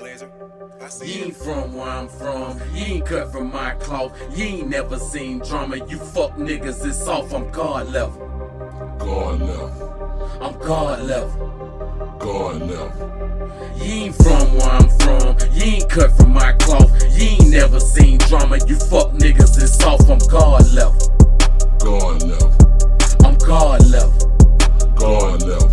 Glazer. I see You ain't from where I'm from, you ain't cut from my cloth, you ain't never seen drama, you fuck niggas, it's off, I'm God level. God level. I'm God level. God level. You ain't from where I'm from, you ain't cut from my cloth, you ain't never seen drama, you fuck niggas, it's off, I'm God level. God level. I'm God level. God level.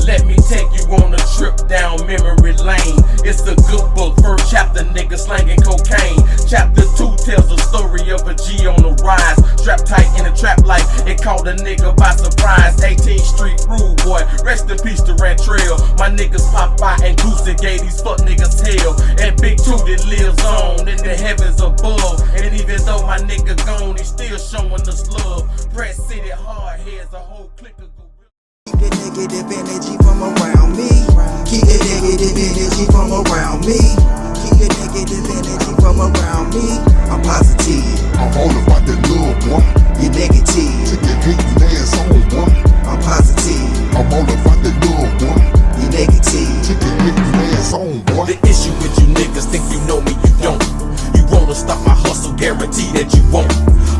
Let me take you on a trip down memory lane. It's a good book. First chapter, nigga slanging cocaine. Chapter 2 tells the story of a G on the rise. Strapped tight in a trap life, it caught a nigga by surprise. 18th Street rude boy, rest in peace to Rantrail. My niggas pop by and Goosey gave these fuck niggas hell. And Big 2 that lives on in the heavens above. And even though my nigga gone, he's still showing us love. Press City hard heads, a whole clique of gorillas. Keep the negative energy from around me. Keep the negative energy from around me. Keep the negative energy from around me. I'm positive. I'm all about that love, boy. You're negative. Take your hating ass on, boy. I'm positive. I'm all about that love, boy. You're negative. Take your hating ass on, boy. The issue with you niggas think you know me, you don't. You wanna stop my hustle, guarantee that you won't.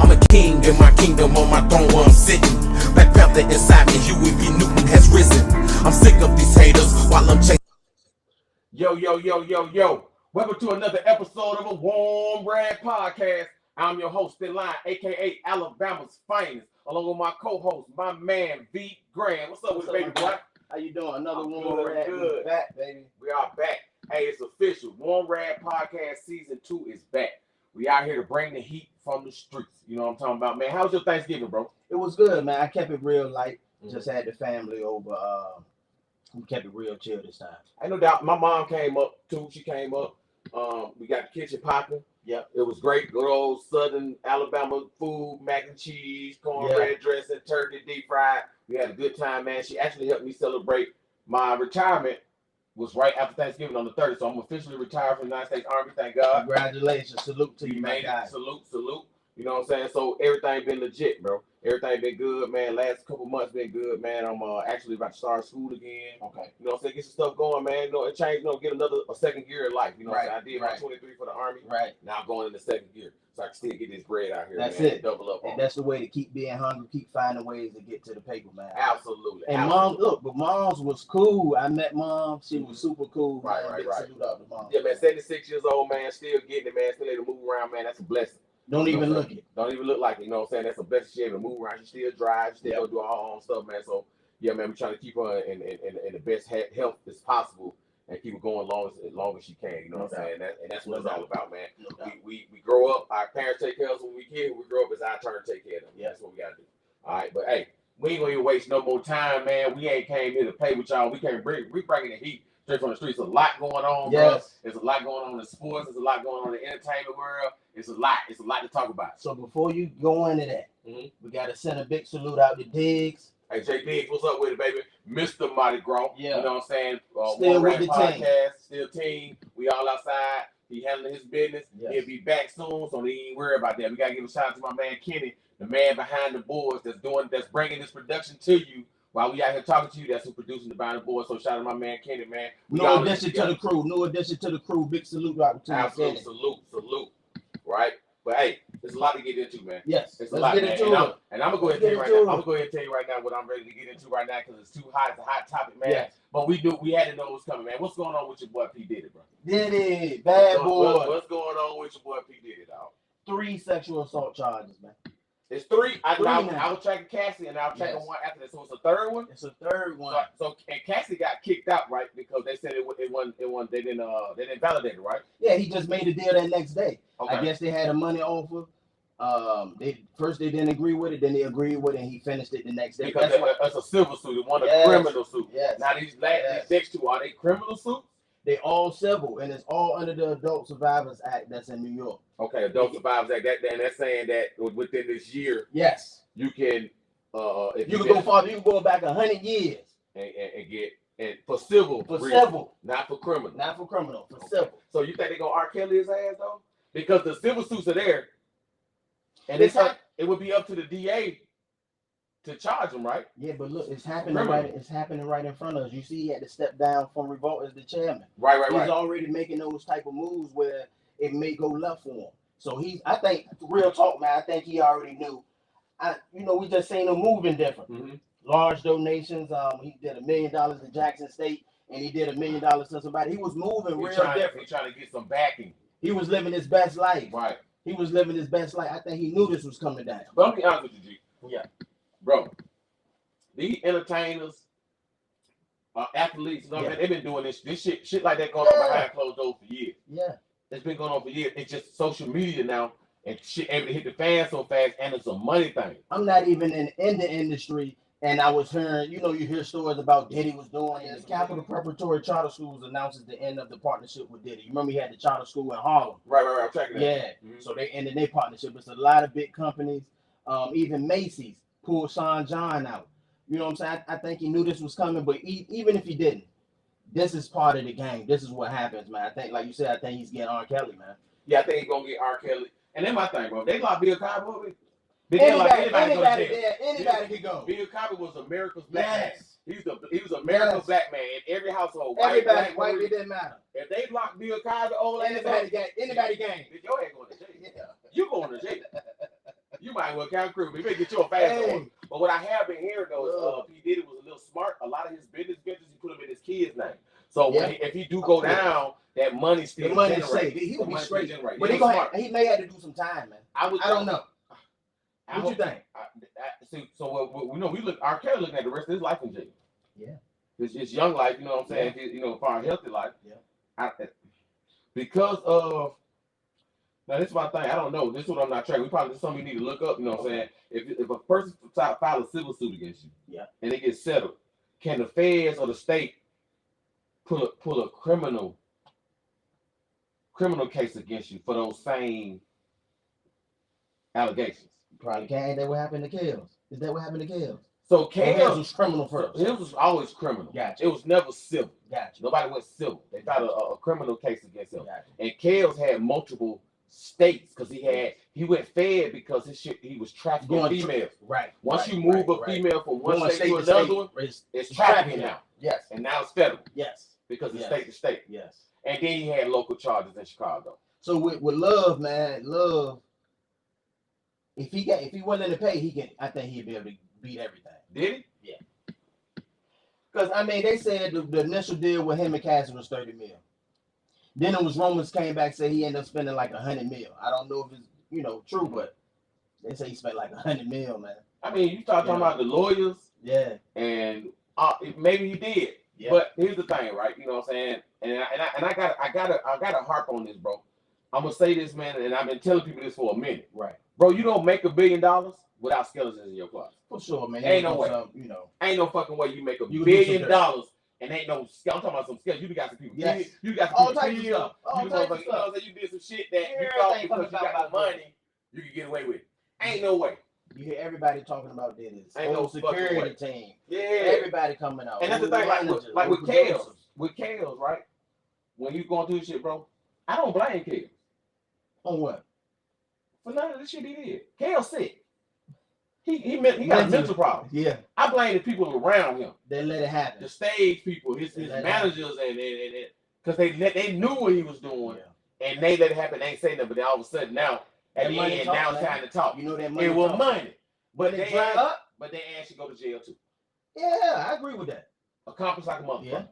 I'm a king in my kingdom, on my throne where I'm sitting. Black Panther inside me, Huey P. Newton has risen. I'm sick of these haters while I'm chasing. Yo. Welcome to another episode of a Warm Rag Podcast. I'm your host, Thyn Lyne, aka Alabama's finest, along with my co-host, my man, V. Graham. What's up with you, baby boy? How you doing? Another Warm good, Rag. good. Back, baby. We are back. Hey, it's official. Warm Rag Podcast Season 2 is back. We out here to bring the heat from the streets. You know what I'm talking about, man? How was your Thanksgiving, bro? It was good, man. I kept it real light. Just had the family over. We kept it real chill this time. I no doubt. My mom came up too. She came up. We got the kitchen popping. Yep. It was great. Good old Southern Alabama food, mac and cheese, cornbread dressing, turkey deep fried. We had a good time, man. She actually helped me celebrate my retirement. Was right after Thanksgiving on the 30th, so I'm officially retired from the United States Army. Thank God. Congratulations. Salute to you, made my guy. it. Salute. You know what I'm saying? So everything been legit, bro. Everything been good, man. Last couple months been good, man. I'm actually about to start school again. Okay. You know what I'm saying? Get some stuff going, man. You know, it changed, get a second gear of life. You know what I'm saying? I did my 23 for the Army. Right. Now I'm going in the second gear. So I can still get this bread out here. That's man. it. Double up on And that's the way to keep being hungry, keep finding ways to get to the paper, man. Absolutely. And mom, look, but mom's was cool. I met mom. She was super cool. Right. Salute out to mom. Yeah, man. 76 years old, man. Still getting it, man. Still able to move around, man. That's a blessing. Don't even look it. Don't even look like it. You know what I'm saying? That's a blessing. She able to move around. She still drives. She still do all her own stuff, man. So, yeah, man, we're trying to keep her in the best health as possible and keep her going as long as she can. You know what I'm saying? And that's what it's all about, man. We grow up. Our parents take care of us when we kids. When we grow up, it's our turn to take care of them. Yeah, that's what we got to do. All right, but hey, we ain't going to waste no more time, man. We ain't came here to play with y'all. We bringing the heat straight from the streets. There's a lot going on, bro. There's a lot going on in sports. There's a lot going on in the entertainment world. It's a lot to talk about. So before you go into that, we got to send a big salute out to Diggs. Hey, Jay Diggs, what's up with it, baby? Mr. Mardi Gras. Yeah. You know what I'm saying? Still with the podcast, team. Still team. We all outside. He handling his business. Yes. He'll be back soon, so he ain't worry about that. We got to give a shout out to my man Kenny, the man behind the boards that's bringing this production to you. While we out here talking to you, that's who producing the behind the boards. So shout out to my man Kenny, man. New addition to the crew. Big salute out to Absolute salute. Right? But hey, there's a lot to get into, man. Yes, it's a lot, man. And I'm gonna go ahead and tell you right now. I'm gonna go ahead and tell you right now what I'm ready to get into right now because it's too hot. It's a hot topic, man. Yes. But we had to know what's coming, man. What's going on with your boy P Diddy, bro? Diddy, bad boy. What's going on with your boy P Diddy, dog? 3 sexual assault charges, man. It's 3. I was tracking Cassie, and I'll check on one after that. So it's a third one. It's a third one. So and Cassie got kicked out, right? Because they said it wasn't. They didn't validate it, right? Yeah, he just made a deal that next day. Okay. I guess they had a money offer. They didn't agree with it, then they agreed with it, and he finished it the next day. Because that's a civil suit. It wasn't a criminal suit. Yes. Now these next two, are they criminal suits? They all civil, and it's all under the Adult Survivors Act that's in New York. Okay, Adult Survivors Act. And that's saying that within this year, yes, you can if you can go farther, you can go back 100 years and get for civil, not for criminal, for civil. So you think they're gonna R. Kelly his ass though? Because the civil suits are there, and it would be up to the DA to charge him, right? Yeah, but look, it's happening Criminal. right. It's happening right in front of us. You see, he had to step down from Revolt as the chairman. Right. He's already making those type of moves where it may go left for him. So I think, real talk, man. I think he already knew. We just seen him moving different. Mm-hmm. Large donations. He did $1 million to Jackson State, and he did $1 million to somebody. He was moving real different. He's trying to get some backing. He was living his best life. Right. He was living his best life. I think he knew this was coming down. But I'll be honest with you, G. Yeah. Bro, these entertainers, athletes, they've been doing this shit like that going on behind closed doors for years. Yeah. It's been going on for years. It's just social media now, and shit able to hit the fans so fast, and it's a money thing. I'm not even in the industry, and I was hearing, you hear stories about Diddy was doing this. Capital Preparatory Charter Schools announces the end of the partnership with Diddy. You remember he had the charter school in Harlem. Right. I'm tracking that. Yeah. Mm-hmm. So they ended their partnership. It's a lot of big companies. Even Macy's pulled Sean John out. You know what I'm saying? I think he knew this was coming, but even if he didn't, this is part of the game. This is what happens, man. I think, like you said, I think he's getting R. Kelly, man. Yeah, I think he's gonna get R. Kelly. And then my thing, bro. They locked Bill Cosby. Anybody could go. Bill Cosby was America's black man. Yes. He was America's black man in every household. Everybody, white, it didn't matter. If they lock Bill Cosby, Anybody game. Your head going to jail. Yeah. You going to jail. You might well count crew. We may get you a fast one. But what I have been hearing though is P. Diddy was a little smart. A lot of his business ventures he put them in his kid's name. So if he do go down, that money still the money safe. He will be straight. But he may have to do some time, man. I don't know. What you think? We look. R. Kelly looking at the rest of his life in jail. Yeah. His young life, you know what I'm saying? Yeah. His, far healthy life. Yeah. Because of now, this is my thing. I don't know. This is what I'm not tracking. This is something we need to look up. You know what I'm saying? If a person file a civil suit against you, and it gets settled, can the feds or the state pull a criminal case against you for those same allegations? Probably can't. Ain't that what happened to Kels? Is that what happened to Kels? So Kels was criminal first. His was always criminal. Gotcha. It was never civil. Gotcha. Nobody went civil. They filed a criminal case against him. Gotcha. And Kels had multiple states because he went fed because he was trafficking females. Right. Once you move a female from one state to another one, it's trafficking now. Yes. And now it's federal. Yes. Because it's state to state. Yes. And then he had local charges in Chicago. So with Love, man, if he willing to pay, I think he'd be able to beat everything. Did he? Yeah. Because they said the initial deal with him and Cassie was $30 million. Then it was rumors came back say he ended up spending like $100 million. I don't know if it's true, but they say he spent like $100 million, man. You start talking about the lawyers. Yeah. And maybe he did. Yeah. But here's the thing, right? You know what I'm saying? And I gotta harp on this, bro. I'm gonna say this, man, and I've been telling people this for a minute. Right. Bro, you don't make $1 billion without skeletons in your closet. For sure, man. Ain't no way. Ain't no fucking way you make $1 billion and ain't no. I'm talking about some skeletons. You got some people. Yes. You got all some types of stuff. You know, you did some shit that you thought because you got the money, you could get away with. Ain't no way. You hear everybody talking about this. Ain't no security team. Yeah. Everybody coming out. And that's the thing, like with Kels. With Kels, right? When you going through this shit, bro, I don't blame Kels. On what? For none of the shit he did. Kels sick. He got a mental problem. Yeah. I blame the people around him. They let it happen. The stage people, his managers, and because they knew what he was doing, and they let it happen. They ain't say nothing, but then all of a sudden now at the end, now it's time to talk. You know that money. It was money, but they asked you go to jail too. Yeah, I agree with that. Accomplice like a motherfucker. Yeah.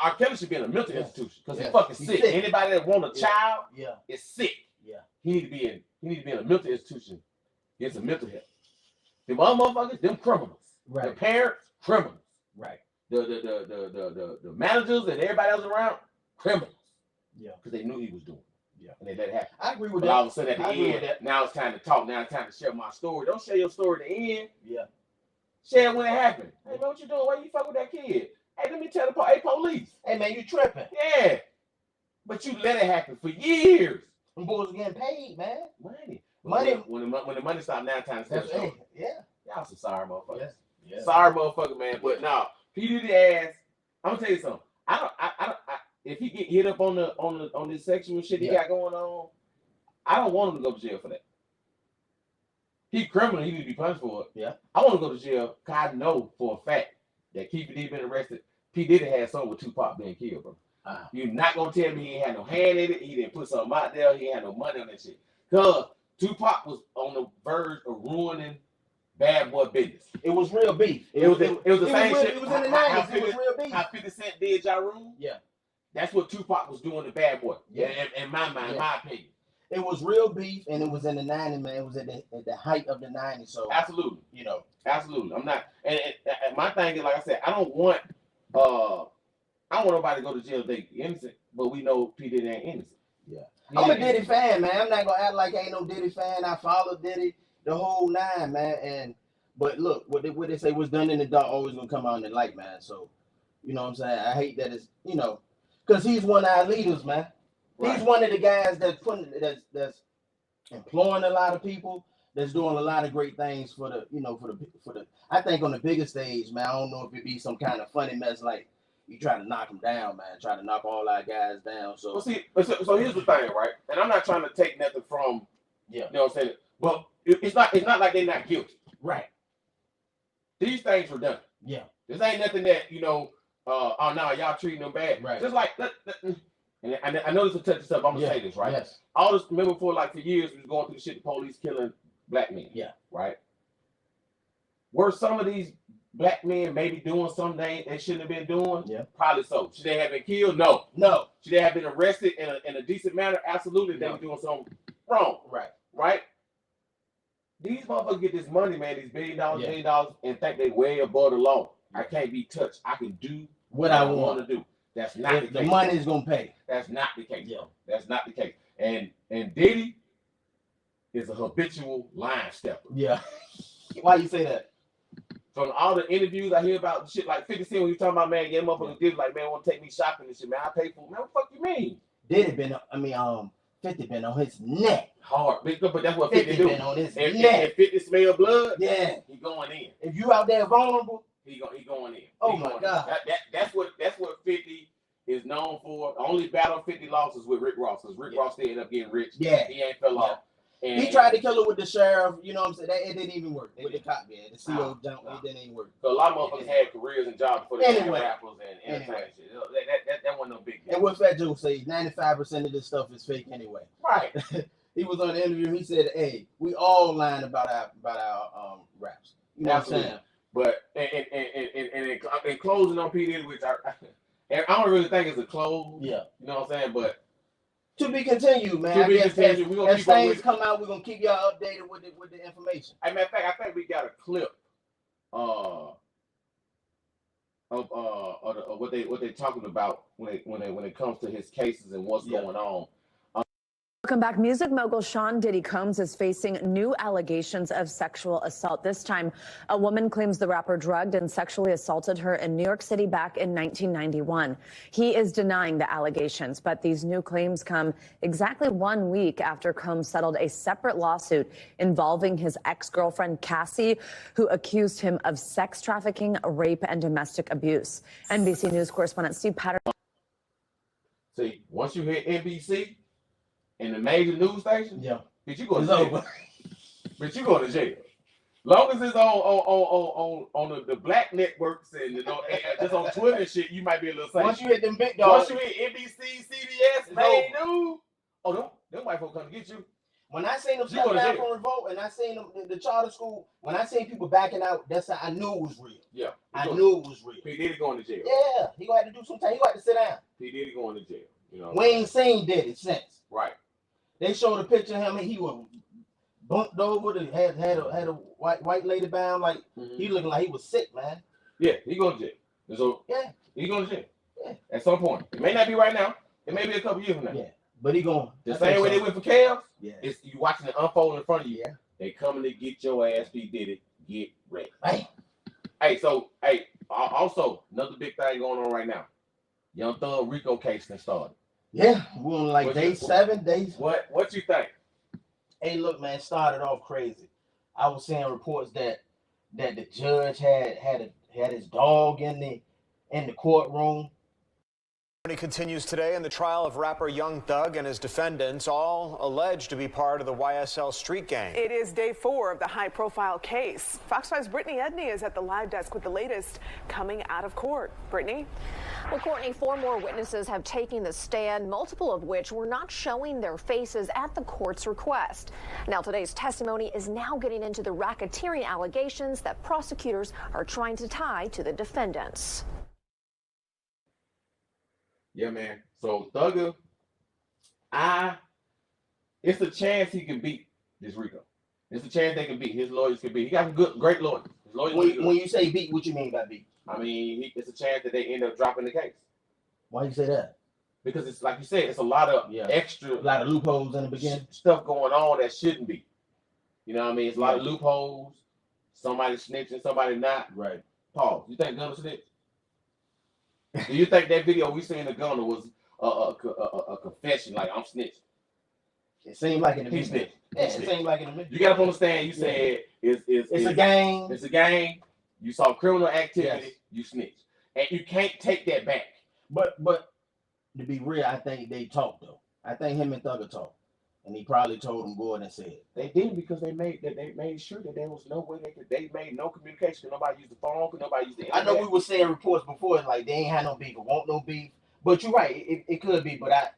R. Kelly should be in a mental institution because he's fucking sick. Anybody that want a child is sick. Yeah. He need to be in a mental institution. Get some mental help. Them other motherfuckers, them criminals. Right. The parents, criminals. Right. The managers and everybody else around, criminals. Yeah. Because they knew he was doing. Yeah. And they let it happen. I agree with but that. All of a sudden at the end, now it's time to talk. Now it's time to share my story. Don't share your story at the end. Yeah. Share it when it happened. Hey man, what you doing? Why you fuck with that kid? Hey, let me tell the police. Hey man, you tripping. Yeah. But you let it happen for years. Them boys getting paid, man. Money. When When the money stopped, now time's tell the story. Yeah. Y'all some sorry motherfuckers. Yes. Yeah. Sorry motherfucker, man. But no, P. Diddy ass. I'm gonna tell you something. If he get hit up on this sexual shit he got going on, I don't want him to go to jail for that. He criminal. He need to be punished for it. Yeah. I want to go to jail because I know for a fact that Keith Diddy been arrested. P. Diddy had something with Tupac being killed, bro. You're not gonna tell me he ain't had no hand in it. He didn't put something out there. He had no money on that shit. Cause Tupac was on the verge of ruining Bad Boy business. It was real beef. It was the same shit. It was in the 90s. It was real beef. How 50 Cent did Ja Rule? Yeah. That's what Tupac was doing to Bad Boy. Yeah. In my mind, in my opinion. It was real beef, and it was in the 90s, man. It was at the height of the 90s. So absolutely, you know, absolutely. I'm not, and my thing is, like I said, I don't want nobody to go to jail if they innocent, but we know P. Diddy ain't innocent. Yeah. I'm a Diddy fan, man. I'm not gonna act like I ain't no Diddy fan. I follow Diddy the whole nine, man. But look, what they say was done in the dark always gonna come out in the light, man. So, you know what I'm saying? I hate that it's, you know, because he's one of our leaders, man. Right. He's one of the guys that's employing a lot of people, that's doing a lot of great things for the, you know, for the. I think on the bigger stage, man. I don't know if it be some kind of funny mess like you try to knock him down, man. Try to knock all our guys down. So, well, see, so here's the thing, right? And I'm not trying to take nothing from, you know what I'm saying, but it's not like they're not guilty, right? These things were done. Yeah. This ain't nothing that, you know, oh no, y'all treating them bad. Right. Just like and I know this will touch yourself. I'm gonna say this, right? Yes. All this, remember for years we was going through the shit, the police killing black men. Yeah. Right. Were some of these black men maybe doing something they shouldn't have been doing? Yeah. Probably so. Should they have been killed? No. No. Should they have been arrested in a decent manner? Absolutely. They were doing something wrong. Right. Right. These motherfuckers get this money, man, these $1 billion, and think they way above the law. I can't be touched. I can do what I want to do. That's not the case. The money is gonna pay. That's not the case. Yeah. That's not the case. And Diddy is a habitual line stepper. Yeah. Why you say that? From all the interviews I hear about shit like 50 Cent when you talking about, man, yeah, motherfuckers Diddy like, man, want to take me shopping and shit, man. I pay for it. Man, what the fuck you mean? Diddy been, 50 been on his neck. Hard. But that's what 50 do. Been on his neck. If 50 smell blood, yeah, he going in. If you out there vulnerable, he going in. Oh my God. That's what 50 is known for. The only battle 50 lost is with Rick Ross, because Rick Ross ended up getting rich. Yeah. He ain't fell off. And he tried to kill her with the sheriff, you know what I'm saying? It didn't even work. With the cop, yeah. The CO jump, it didn't even work. So a lot of motherfuckers had careers and jobs before they had rappers and entertainment shit. That wasn't no big deal. And what Fat Joe say, 95% of this stuff is fake anyway. Right. He was on the interview, he said, hey, we all lying about our raps. You know what I'm saying? But in closing on P. Diddy, which I don't really think it's a close. Yeah. You know what I'm saying? But to be continued, man. To be continued. As things come out, we're gonna keep y'all updated with the information. As a matter of fact, I think we got a clip of what they talking about when it comes to his cases and what's going on. Welcome back. Music mogul Sean Diddy Combs is facing new allegations of sexual assault. This time, a woman claims the rapper drugged and sexually assaulted her in New York City back in 1991. He is denying the allegations, but these new claims come exactly 1 week after Combs settled a separate lawsuit involving his ex-girlfriend Cassie, who accused him of sex trafficking, rape, and domestic abuse. NBC News correspondent Steve Patterson. See, once you hit NBC, in the major news station, bitch, you go to jail. Bitch, you go to jail. Long as it's on the black networks and just on Twitter and shit, you might be a little safe. Once you hit them big dogs, once you hit NBC, CBS, main news, them white folks come to get you. When I seen them step down from revolt, and I seen them the charter school, when I seen people backing out, that's how I knew it was real. Yeah, I knew it was real. P. Diddy going to jail. Yeah, he gonna have to do some time. He gonna have to sit down. P. Diddy going to jail. You know, we ain't seen Diddy since. Right. They showed a picture of him, and he was bumped over. Had a white lady bound, like he looking like he was sick, man. Yeah, he going to jail. So he going to jail. Yeah. At some point, it may not be right now. It may be a couple years from now. Yeah, but he going. The same way they went for Chaos. Yeah, it's you watching it unfold in front of you. Yeah, they coming to get your ass. P. Diddy, get ready. Hey, also another big thing going on right now. Young Thug Rico case that started. Yeah, we're on like day 7 days. What you think? Hey, look, man, started off crazy. I was seeing reports that the judge had his dog in the courtroom. Continues today in the trial of rapper Young Thug and his defendants, all alleged to be part of the YSL street gang. It is day 4 of the high-profile case. Fox 5's Brittany Edney is at the live desk with the latest coming out of court. Brittany? Well, Courtney, 4 more witnesses have taken the stand, multiple of which were not showing their faces at the court's request. Now, today's testimony is now getting into the racketeering allegations that prosecutors are trying to tie to the defendants. Yeah, man. So Thugger, it's a chance he can beat this Rico. It's a chance they can beat. His lawyers can beat. He got great lawyers. His lawyers When you say beat, what you mean by beat? I mean, it's a chance that they end up dropping the case. Why you say that? Because it's like you said, it's a lot of extra, A lot of loopholes in the beginning. stuff going on that shouldn't be. You know what I mean? It's a lot of loopholes. Somebody snitching, somebody not. Right. Pause. You think Gunna snitched? Do you think that video we seen of Gunna was a confession, like I'm snitching? It seemed like in the He beginning. snitched. Yeah, it seemed like in the beginning. You gotta understand. You said It's a game. It's a game. You saw criminal activity. Yes. You snitched, and you can't take that back. But to be real, I think they talked though. I think him and Thugger talked, and he probably told him go ahead and say it. They didn't because they made sure that there was no way they made no communication. Nobody used the phone. Nobody used the internet. I know we were saying reports before like they ain't had no beef or want no beef. But you're right, it could be. But I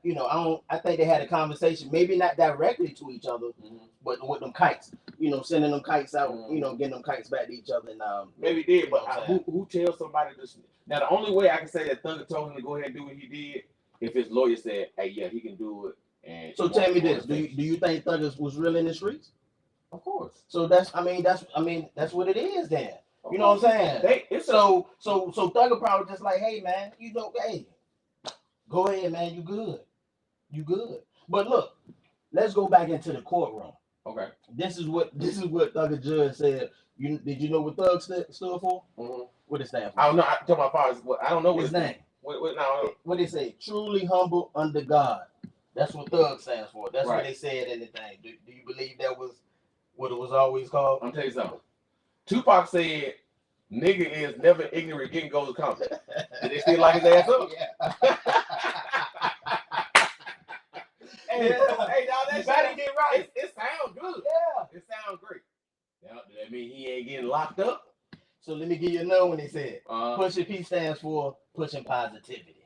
think they had a conversation, maybe not directly to each other, but with them kites, sending them kites out, getting them kites back to each other. And maybe did, but who tells somebody to? Now the only way I can say that Thugger told him to go ahead and do what he did, if his lawyer said, "Hey, yeah, he can do it." And so tell me this: do you think Thugger was really in the streets? Of course. So that's what it is then. You know what I'm saying? So Thugger probably just like, hey man, hey. Go ahead, man. You good. But look, let's go back into the courtroom. Okay. This is what Thugger judge said. Did you know what Thug stood for? Mm-hmm. What it stand for? I don't know. I told my father. I don't know what his name. What they say? Truly humble under God. That's what Thug stands for. That's what they said in the thing. Do you believe that was what it was always called? I'm tell you something. Tupac said, "Nigga is never ignorant. Getting goes to comfort." Did they still like his ass up? Yeah. Hey, y'all, that shit get right. It sounds good. Yeah. It sounds great. Now, that mean he ain't getting locked up? So let me give you another one they said. Pushing P stands for pushing positivity.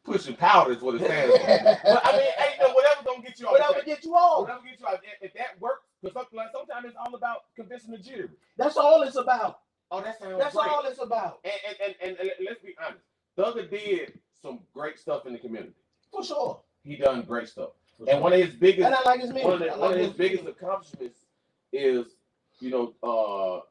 Pushing powder is what it stands for. But I mean, whatever don't get you off. Whatever get you off. Whatever get you off. If that works, because sometimes it's all about convincing the jury. That's all it's about. Oh, that sounds That's great. all it's about. And let's be honest. Thugger did some great stuff in the community. For sure. He done great stuff. And one of his biggest, and I like his music. One of his biggest accomplishments is, Lil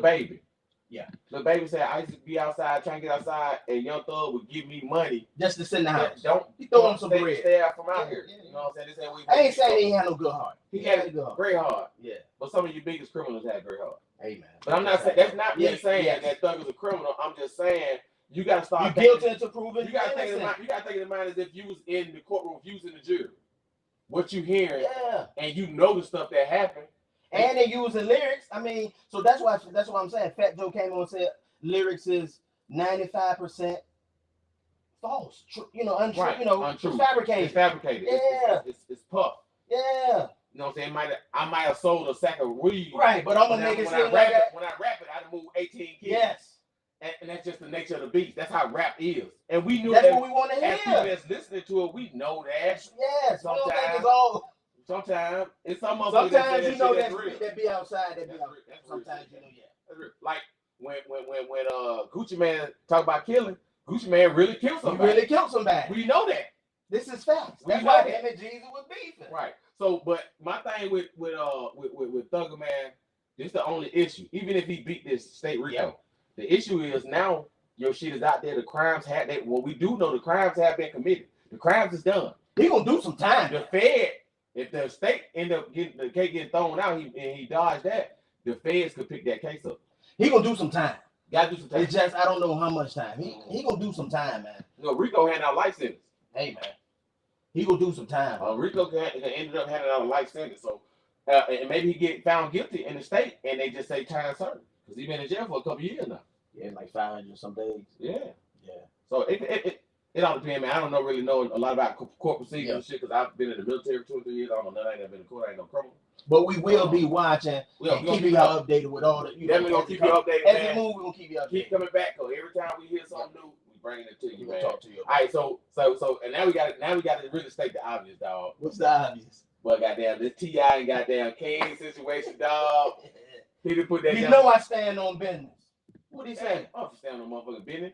Baby. Yeah. Lil Baby said, I used to be outside, trying to get outside, and Young Thug would give me money. Just to sit in the house. Don't throw him some bread. Stay out from out here. You know what I'm saying? I ain't saying he ain't had no good heart. He had a great heart. Yeah. But some of your biggest criminals had great heart. Hey, man. But I'm not saying, that's not me saying that Thug is a criminal. I'm just saying, you got to start. You guilty until proven. You got to take it in mind as if you was in the courtroom, if you was in the jury. What you hearing, and you know the stuff that happened. And they using lyrics. I mean, so that's why I'm saying Fat Joe came on and said lyrics is 95% false. Untrue. Untrue. It's fabricated. It's fabricated. Yeah. It's puff. Yeah. You know what I'm saying? I might have sold a sack of weed. Right, but I'm gonna make it seem like that. When I rap it, I'd move 18 kids. Yes. And that's just the nature of the beast. That's how rap is. And we knew that's that. What we want to hear. As people that's listening to it, we know that. Yes. Sometimes it's some you know that be outside. That be outside. Sometimes you know, yeah. Like when Gucci Man talk about killing, Gucci Man really killed somebody. He really killed somebody. We know that. This is facts. That's why him and Jesus was beefing. Right. So, but my thing with Thugger, man, this is the only issue. Even if he beat this state Rico, the issue is now your shit is out there. The crimes we do know the crimes have been committed. The crimes is done. He gonna do some time. The Fed, if the state end up getting the case getting thrown out, he dodged that. The feds could pick that case up. He gonna do some time. Gotta do some time. It's just I don't know how much time. He gonna do some time, man. Rico handed out life sentence. Hey man, he gonna do some time. Rico ended up handing out a life sentence. So and maybe he get found guilty in the state, and they just say time served because he been in jail for a couple years now. Yeah, like 500 some days. Yeah. Yeah. So It all depends, man. I don't really know a lot about court procedures and shit because I've been in the military for 2 or 3 years. I don't know nothing. I ain't been in court. I ain't no criminal. But we will be watching and keeping y'all updated with all the. Definitely gonna keep you updated. As it moves, we're gonna keep you updated. Keep coming back, cause every time we hear something new, we bringing it to you, man. Talk to you. All right, so, and now we got to really state the obvious, dog. What's the obvious? But goddamn, this T.I. and goddamn King situation, dog. He didn't put that. You know I stand on business. What he say? Oh, you stand on motherfucking business.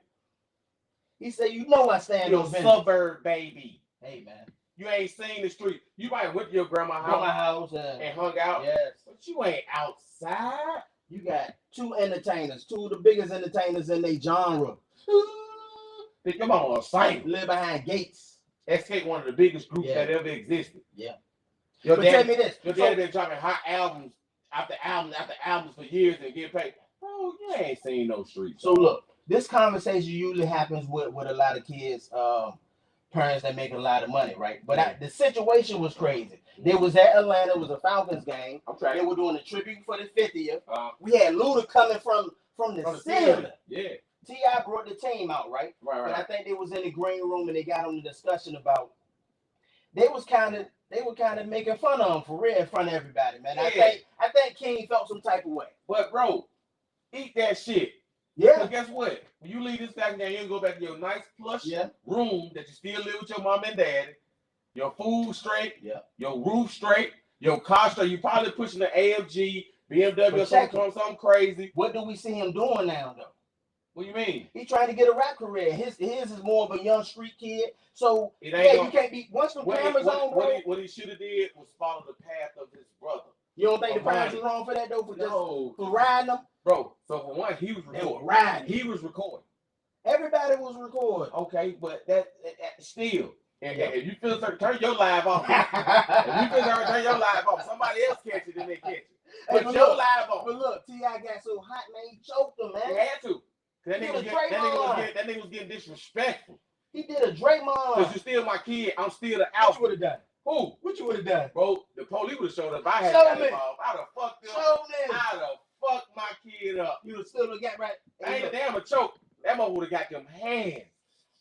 He said, you know I stand on business. Suburb baby. Hey man, you ain't seen the street. You might went to your grandma's house and hung out. Yes, but you ain't outside. You got 2 entertainers, 2 of the biggest entertainers in their genre. Come on, site live behind gates. Escape one of the biggest groups that ever existed. Yeah. Your dad, tell me this. Your dad been dropping hot albums after albums for years and get paid. Bro, you ain't seen no streets. So look, this conversation usually happens with a lot of kids, parents that make a lot of money, right? But the situation was crazy. They was at Atlanta. It was a Falcons game. They were doing a tribute for the 50th. We had Luda coming from the ceiling. Yeah. T.I. brought the team out, right? Right. And I think they was in the green room and they got on the discussion about. They were kind of making fun of him for real in front of everybody, man. Yeah. I think King felt some type of way. But bro, eat that shit. Yeah. Because guess what? When you leave this Falcon game, you can go back to your nice plush room that you still live with your mom and dad. Your food straight, your roof straight, your car straight. You probably pushing the AMG, BMW, or something crazy. What do we see him doing now, though? What do you mean? He's trying to get a rap career. His is more of a young street kid. So you can't be once the cameras on, bro. What he should have did was follow the path of his brother. You don't think the parents was wrong for that though? For riding them, bro. So for one, he was recording. They were riding. He was recording. Everybody was recording. Okay, but that still. And if you feel certain, turn your live off. If you feel certain, turn your live off. Somebody else catch it, then they catch it. But your live off. But look, T.I. got so hot, man, he choked him, man. He had to. That nigga was getting disrespectful. He did a Draymond. Because you still my kid, I'm still the alpha. What you would have done? Who? What you would have done? Bro, the police would have showed up. I had got involved. I'd have fucked up. I'd have fucked my kid up. You would still have got right. I ain't damn a choke. That mother would have got them hands.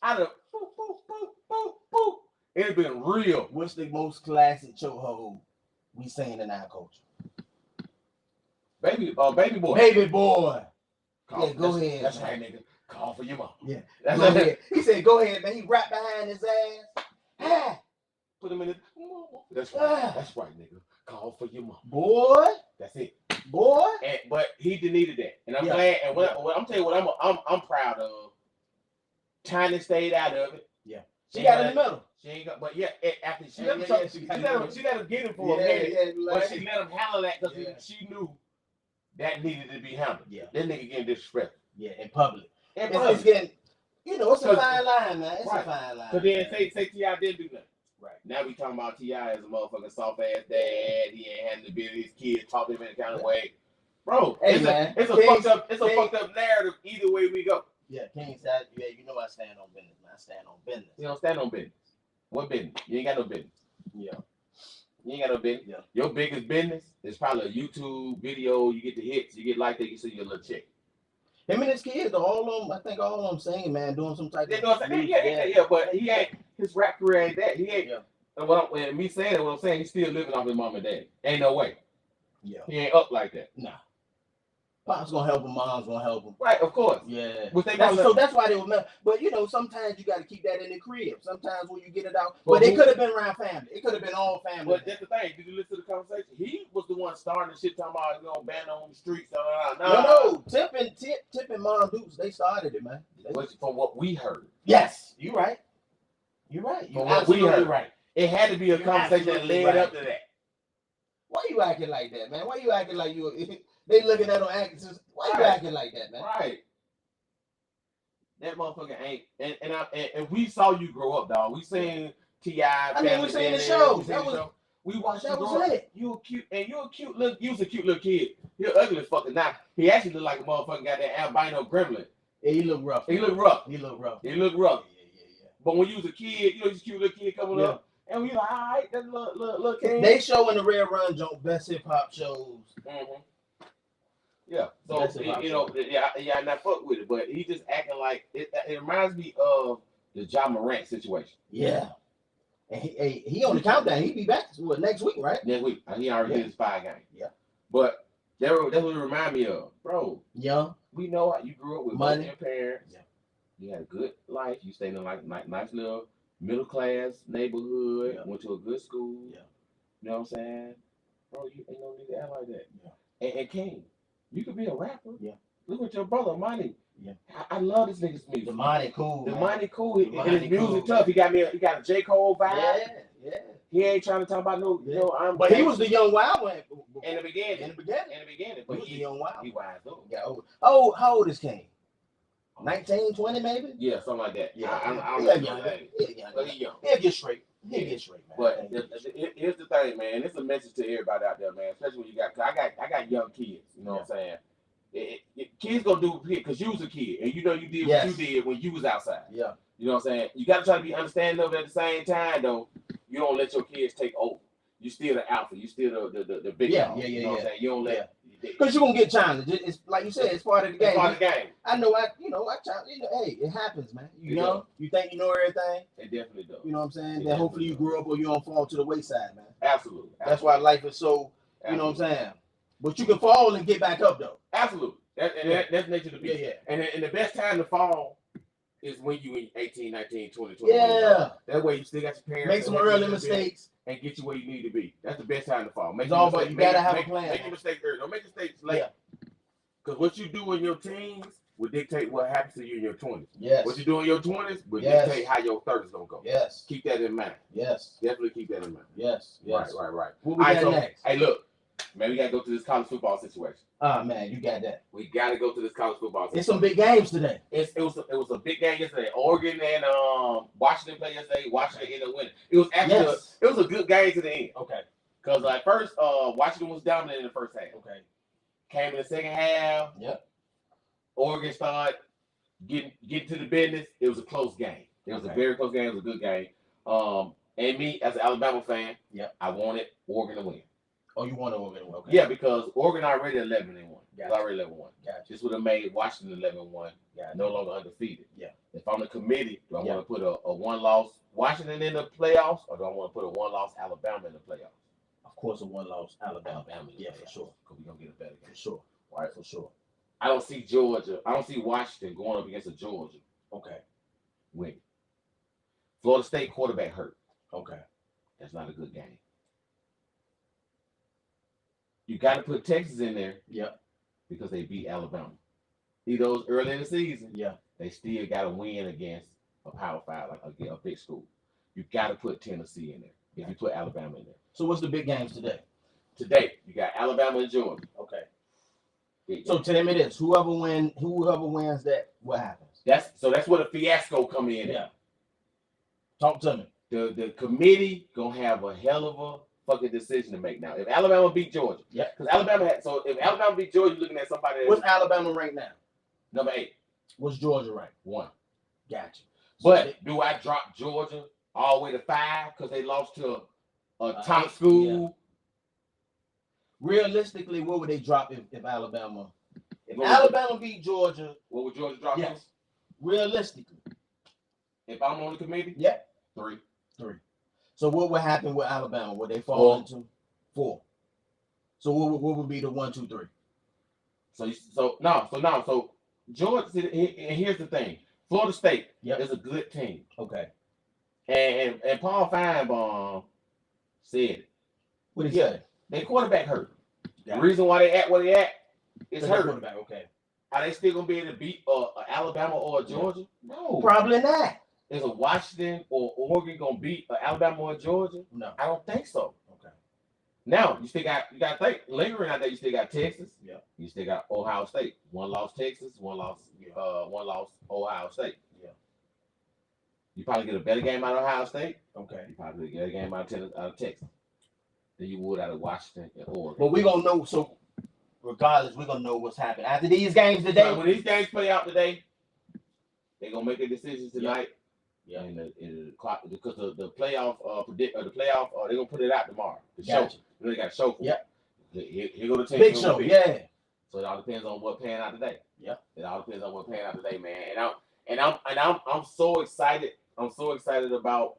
I'd have boop, boop, boop, boop, boop. It'd been real. What's the most classic chokehold we seen in our culture? Baby boy. Baby boy. Yeah, go ahead. That's right, nigga. Call for your mom. Yeah. That's go ahead. He said, go ahead, man. He wrapped behind his ass. Ah. Put him in the. That's right. That's right, nigga. Call for your mom. Boy. That's it. Boy. But he deleted that. And I'm glad. And what I'm telling you what I'm proud of. Tiny stayed out of it. Yeah. She got in the middle. She ain't got, but after she let him get him for a minute. But she let him handle that because she knew that needed to be handled. Yeah. That nigga getting disrespectful. Yeah, in public. It's getting, it's a fine line, man. It's a fine line. So then say T.I. didn't do nothing. Right. Now we talking about T.I. as a motherfucking soft ass dad. He ain't having to be his kids, talk to him in any kind of way. Bro, hey, it's a fucked up narrative either way we go. Yeah, King said, you know I stand on business, man. I stand on business. You don't stand on business. What business? You ain't got no business. Yeah. You ain't got no business. Yeah. Your biggest business is probably a YouTube video. You get the hits, you get like that, you see your little check. Him and his kids, all of them singing, man, doing some type of but he ain't, his rap career ain't that. He ain't, when me saying it, what I'm saying, he's still living off his mom and dad. Ain't no way. Yeah. He ain't up like that. Nah. Pop's gonna help him, mom's gonna help him. Right, of course. Yeah. So that's why they were mad. But sometimes you gotta keep that in the crib. Sometimes when you get it out. But it could have been around family. It could have been all family. But that's the thing. Did you listen to the conversation? He was the one starting the shit talking about gonna ban on the streets. No. Tip and Mom Dukes, they started it, man. From what we heard. Yes, you're right. You're right. From what we heard. Right. It had to be a conversation that led up to that. Why you acting like that, man? Why you acting like you they looking at on actors? Why you acting like that, man? Right. That motherfucker ain't. And we saw you grow up, dog. We seen T.I. I mean, we seen the show. We watched you that grow was up. lit. You was a cute little kid. You're ugly as fucking now. He actually looked like a motherfucking goddamn albino gremlin. Yeah, he looked rough. He looked rough. Yeah. But when you was a kid, you was a cute little kid coming up. And we like, all right, that's little kid. They show in the Red Run joint best hip hop shows. Mm-hmm. Yeah, so I not fuck with it, but he just acting like it reminds me of Ja Morant situation. Yeah. And he on the countdown. He be back next week, right? Next week. He already did his 5 games. Yeah. But that's what it remind me of, bro. Young. We know how you grew up with money. Both your parents. Yeah. You had a good life. You stayed in a nice little middle class neighborhood. Yeah. Went to a good school. Yeah. You know what I'm saying? Bro, you ain't no need to act like that. Yeah. And King, you could be a rapper. Yeah. Look at your brother, Money. Yeah. I love this nigga's music. The Money cool. The man. Money cool. The And Money his music cool, tough. He got a J. Cole vibe. Yeah. He ain't trying to talk about no, But he was the young wild one in the beginning. In the beginning. But He was the young wild. He wise though. Got old. Oh, how old is King? 19, 20 maybe? Yeah, something like that. Yeah. I don't He'll know. get He's young. He'll get straight. He'll get straight, man. But here's the thing, man. It's a message to everybody out there, man. Especially when you got, I got young kids. You know what I'm saying? Kids gonna do it because you was a kid, and you know you did what you did when you was outside. Yeah. You know what I'm saying? You got to try to be understanding of it at the same time, though. You don't let your kids take over. You still the alpha. You still the big dog. You know what I'm saying? You don't let. Because you're gonna get challenged. It's like you said, it's part of the game. It's part of the game. I know. I challenge. Hey, it happens, man. You think you know everything. It definitely does. You know what I'm saying? Then hopefully you grew up or you don't fall to the wayside, man. Absolutely. That's why life is so. You know what I'm saying? But you can fall and get back up though. Absolutely. That's nature of the beast. Yeah. And the best time to fall is when you in 18, 19, 20, 21. Yeah. That way you still got your parents. Make some early mistakes. And get you where you need to be. That's the best time to fall. It's all about you gotta have a plan. Make your mistakes early. Don't make mistakes late. Because what you do in your teens will dictate what happens to you in your 20s. Yes. What you do in your 20s will dictate how your 30s gonna go. Yes. Keep that in mind. Yes. Definitely keep that in mind. Yes. Right. What we got next? Hey, look, man, we gotta go to this college football situation. Oh man, you got that. We gotta go to this college football situation. It's some big games today. It was a big game yesterday. Oregon and Washington played yesterday. Washington ended up winning. It was actually it was a good game to the end. Okay. Because at first Washington was dominant in the first half. Okay. Came in the second half. Yep. Oregon started getting to the business. It was a close game. It was a very close game. It was a good game. And me as an Alabama fan, I wanted Oregon to win. Oh, you wanted Oregon to win? Okay. Yeah, because Oregon already 11-1. It's already 11-1. Gotcha. This would have made Washington 11-1. No longer undefeated. Yeah. If I'm the committee, do I want to put a one-loss Washington in the playoffs, or do I want to put a one-loss Alabama in the playoffs? Of course, a one-loss Alabama. Yeah, for sure. Because we're gonna get a better game. For sure. Right, for sure. I don't see Georgia. I don't see Washington going up against a Georgia. Okay. Winning. Florida State quarterback hurt. Okay. That's not a good game. You got to put Texas in there. Yep. Because they beat Alabama. See those early in the season. Yeah. They still got to win against a Power 5, like a big school. You got to put Tennessee in there. If you put Alabama in there. So what's the big games today? Today you got Alabama and Georgia. Okay. Big So game. tell me this: whoever wins that, what happens? That's where the fiasco come in. Yeah. Talk to me. The committee gonna have a hell of a fucking decision to make now. If Alabama beat Georgia, because if Alabama beat Georgia, you're looking at somebody. What's Alabama ranked now? Number 8. What's Georgia ranked? 1. Gotcha. But do I drop Georgia all the way to 5 because they lost to a top school? Yeah. Realistically, what would they drop if Alabama? If Alabama beat Georgia, what would Georgia drop? Yes. Realistically. If I'm on the committee? Yeah. 3. So what would happen with Alabama? Would they fall into 4? So what would be the 1, 2, 3? So Georgia. And here's the thing: Florida State is a good team. Okay. And Paul Feinbaum said it. What did he say? Their quarterback hurt. Yeah. The reason why they at where they at is hurt. Quarterback. Okay. Are they still gonna be able to beat Alabama or Georgia? No. Probably not. Is a Washington or Oregon gonna beat Alabama or Georgia? No. I don't think so. Okay. Now you got to think lingering out there. You still got Texas. Yeah. You still got Ohio State. 1 loss Texas. 1 loss. 1 loss Ohio State. Yeah. You probably get a better game out of Ohio State. Okay. You probably get a game out of Texas than you would out of Washington and Oregon. But we're gonna know. So regardless, we're gonna know what's happening after these games today. When these games play out today, they're gonna make a decision tonight. Yeah. And the clock, because the playoff they're gonna put it out tomorrow. The show. Gotcha. They got a show for Yeah. Here go the team. Big show. Yeah. So it all depends on what pan out today. Yeah. It all depends on what pan out today, man. And I'm so excited I'm so excited about.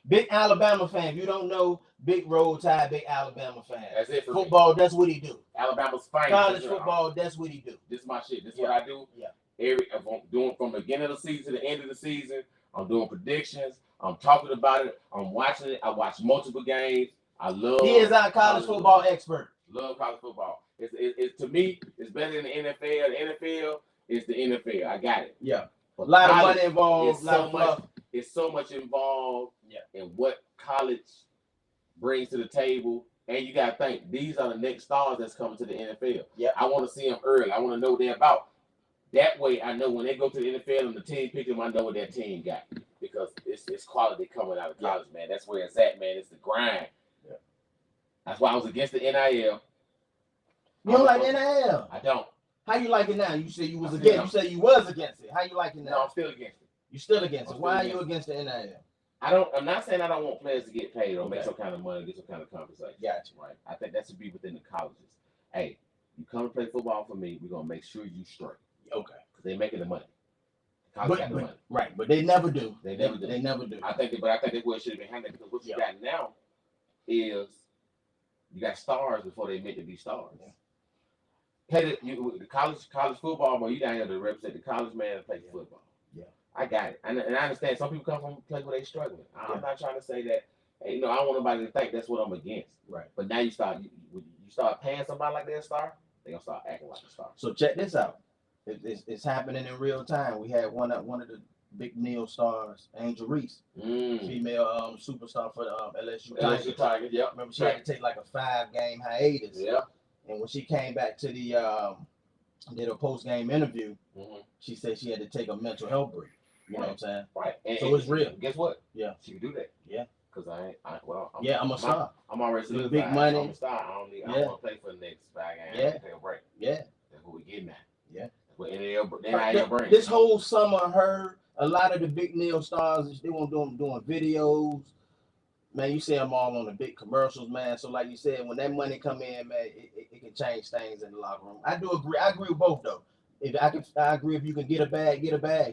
Big Alabama fan. If you don't know, big Roll Tide, big Alabama fan. That's it for football. me. That's what he do. Alabama's finest. College football. That's what he do. This is my shit. This is what I do. Yeah. If I'm doing from the beginning of the season to the end of the season, I'm doing predictions. I'm talking about it. I'm watching it. I watch multiple games. I love. He is our college football expert. Love college football. It's to me, it's better than the NFL. The NFL is the NFL. I got it. Yeah. But A lot of college money involved. is A lot so of much. fluff. It's so much involved. Yeah. In what college brings to the table. And you got to think, these are the next stars that's coming to the NFL. Yeah. I want to see them early. I want to know what they're about. That way, I know when they go to the NFL and the team pick them, I know what that team got. Because it's quality coming out of college, man. That's where it's at, man. It's the grind. Yeah. That's why I was against the NIL. You don't like NIL? I don't. How you like it now? You said you was against. You said you was against it. How you like it now? No, I'm still against it. You still against it? Why are you against the NIL? I'm not saying I don't want players to get paid or make some kind of money, get some kind of compensation. Gotcha. Right. I think that should be within the colleges. Hey, you come to play football for me, we're gonna make sure you straight. Okay. Because they're making the money. College got the money. Right, but they never do. They never do. They never do. I think that's where it should have been handled, because what you got now is you got stars before they meant to be stars. Yeah. Play the college football, but you down here to represent the college man and play football. Yeah. I got it. And I understand some people come from a place where they struggling. I'm not trying to say that, hey, I don't want nobody to think that's what I'm against. Right. But now you start paying somebody like they're a star, they're gonna start acting like a star. So check this out. It's happening in real time. We had one of the big Neil stars, Angel Reese, female superstar for the LSU Tigers. Yeah. Remember she had to take like a 5-game hiatus. Yeah. And when she came back to the did a post-game interview, she said she had to take a mental health break. You know what I'm saying? Right. So it's real. Guess what? Yeah. She can do that. Yeah. Because I'm a star. I'm already solidified. Big money. I'm a star. I don't want to play for the next 5 games. Yeah. I take a break. Yeah. That's what we getting at. Yeah. That's what NIL brings. This whole summer, I heard a lot of the big Neil stars, they want doing videos. Man, you see them all on the big commercials, man. So like you said, when that money come in, man, it can change things in the locker room. I do agree. I agree with both though. I agree if you can get a bag,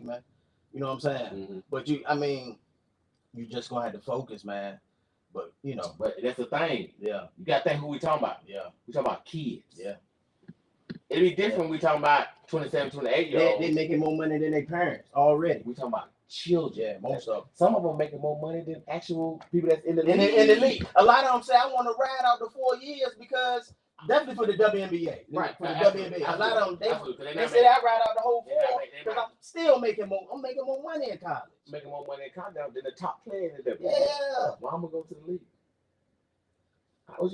man. You know what I'm saying? But you just gonna have to focus, man. But But that's the thing. Yeah. You gotta think who we talking about. Yeah. We talking about kids. Yeah. It'd be different when we talking about 27, 28-year-olds. They making more money than their parents already. We talking about children. Yeah, most of them. Some of them making more money than actual people that's in the league. In the league. A lot of them say, I want to ride out the 4 years because definitely for the WNBA. Right. For the WNBA. A lot of them, they say I ride out the whole 4 because I'm still making more. I'm making more money in college. Making more money in college than the top player in the WNBA. Yeah. Why I'm going to go to the league?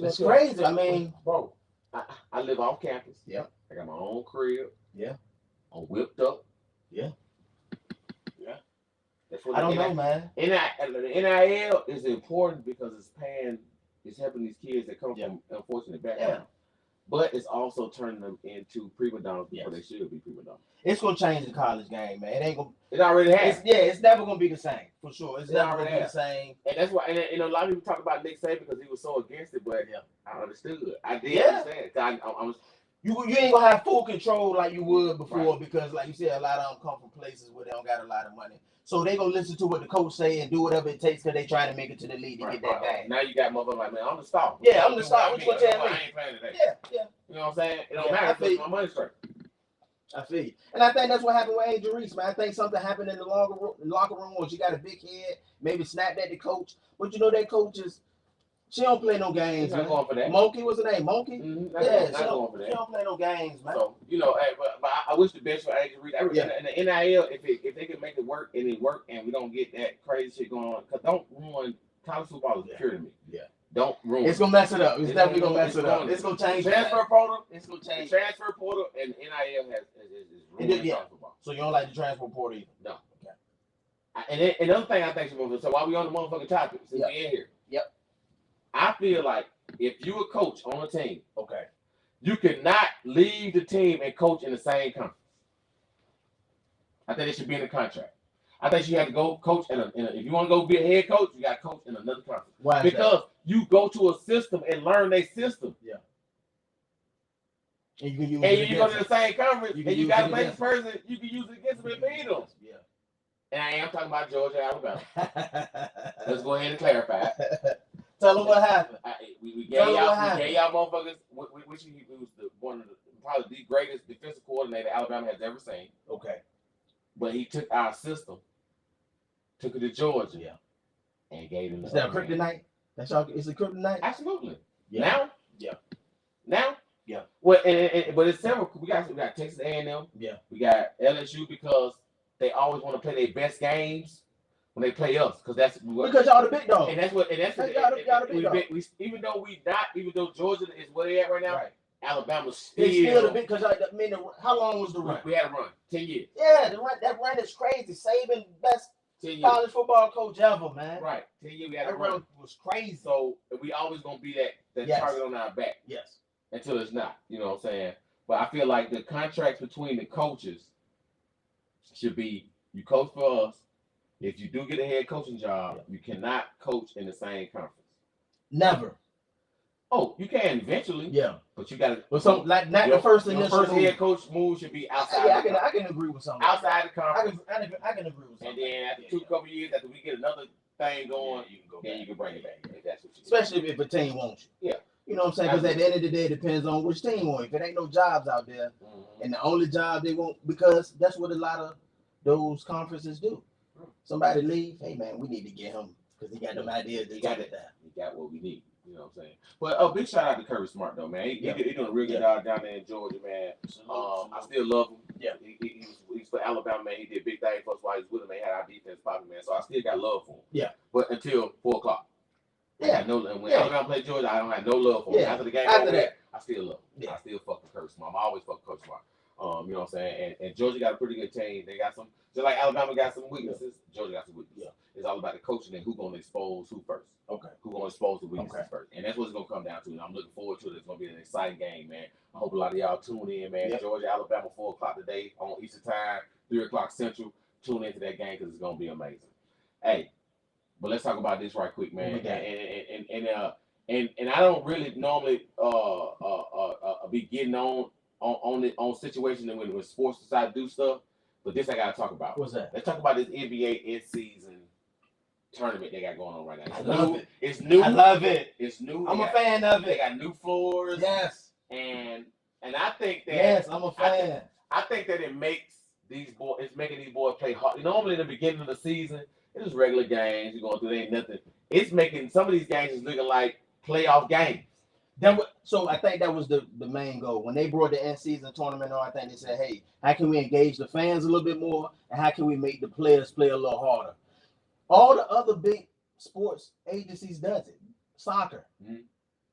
It's crazy. I mean, bro, I live off campus. Yeah. I got my own crib. Yeah. I'm whipped up. Yeah. Yeah. That's what I don't know, man. The NIL is important because it's helping these kids that come from unfortunate backgrounds. Yeah. But it's also turning them into prima donnas before they should be prima donnas. It's gonna change the college game, man. It ain't gonna. It already has. It's never gonna be the same for sure. It's never already gonna be the same. And that's why. And a lot of people talk about Nick Saban because he was so against it, but I understood. I did understand. I was. You ain't gonna have full control like you would before because, like you said, a lot of them come from places where they don't got a lot of money. So they gonna listen to what the coach say and do whatever it takes because they trying to make it to the league to get that bag. Now you got motherfuckers like, man, I'm the star. Yeah, I'm the star. What you gonna tell me? I ain't playing today. Yeah. You know what I'm saying? It don't matter if my money straight. I feel you. And I think that's what happened with Angel Reese, man. I think something happened in the locker room when she got a big head, maybe snapped at the coach. But that coach she don't play no games. She's not going for that. Monkey, what's her name? Monkey? Mm-hmm. She don't play no games, man. So, but I wish the best for Angel Reese. And the NIL, if they can make it work and we don't get that crazy shit going on, because don't ruin college football is pure to me. Yeah. Don't ruin It's gonna mess it up. It's definitely gonna mess it up. It's gonna change. Transfer portal. It's gonna change. The transfer portal and NIL is ruining college football. So you don't like the transfer portal either? No. Okay. And another thing I think so while we on the motherfucking topic, since we in here. Yep. I feel like if you a coach on a team, okay, you cannot leave the team and coach in the same conference. I think it should be in the contract. I think you have to go coach if you want to go be a head coach, you got to coach in another conference. Why is because that? You go to a system and learn their system. Yeah. And you can use and you go to the same conference and you got to play the person. person, you can use it against them and beat them. Yeah. And I am talking about Georgia, Alabama. Let's go ahead and clarify. Tell them what happened. We gave y'all motherfuckers, which he was one of the probably the greatest defensive coordinator Alabama has ever seen. Okay. But he took our system, took it to Georgia, and gave him. Is that a kryptonite? That's y'all. Is it kryptonite? Absolutely. Yeah. Now. Yeah. Now. Yeah. Well, but it's several. We got Texas A&M. Yeah. We got LSU because they always want to play their best games when they play us, because y'all the big dog. And that's what y'all the big dog. Even though Georgia is where they at right now, right. Alabama's still the big, because I mean, how long was the run? We had a run 10 years. Yeah, that run is crazy. Saban, best college football coach ever, man. Right, 10 years we had that a run. Was crazy. So we always gonna be that target on our back. Yes. Until it's not, you know what I'm saying? But I feel like the contracts between the coaches should be: you coach for us. If you do get a head coaching job, you cannot coach in the same conference. Never. Oh, you can eventually. Yeah. But you got to. But so not the first initial first head coach move should be outside. Yeah, I can agree with something. Outside the conference. I can agree with something. And then after couple years, after we get another thing going, you can go. Then you can bring it back. If that's what you especially if a team wants you. Yeah. You know what I'm saying? Because at the end of the day, it depends on which team wants. If it ain't no jobs out there, and the only job they want, because that's what a lot of those conferences do. Somebody leave, hey man, we need to get him because he got them ideas. He got what we need. You know what I'm saying? But big shout out to Kirby Smart though, man. He doing a real good job down there in Georgia, man. I still love him. Yeah. He's for Alabama, man. He did big things for us while he was with him. They had our defense popping, man. So I still got love for him. Yeah. But until 4:00. Yeah. When Alabama played Georgia, I don't have no love for him. After the game, I still love him. I still fuck with Kirby Smart. I always fuck with Coach Smart. You know what I'm saying? And Georgia got a pretty good team. They got some, just like Alabama got some weaknesses, Georgia got some weaknesses. It's all about the coaching and who's going to expose who first. Okay. Who's going to expose the weaknesses first. And that's what it's going to come down to. And I'm looking forward to it. It's going to be an exciting game, man. I hope a lot of y'all tune in, man. Georgia, Alabama, 4:00 today on Eastern Time, 3:00 Central. Tune into that game because it's going to be amazing. Hey, but let's talk about this right quick, man. And I don't really normally be getting on situations when sports decide to do stuff, but this I gotta talk about. What's that? Let's talk about this NBA in-season tournament they got going on right now. I love it. It's new. I love it. It's new. I'm a fan of it. They got new floors. Yes. And I think that. Yes, I'm a fan. I think that it makes it's making these boys play hard. Normally in the beginning of the season, it's just regular games. You're going through, there ain't nothing. It's making some of these games is looking like playoff games. So I think that was the main goal. When they brought the in-season tournament on, I think they said, hey, how can we engage the fans a little bit more? And how can we make the players play a little harder? All the other big sports agencies does it. Soccer. Mm-hmm.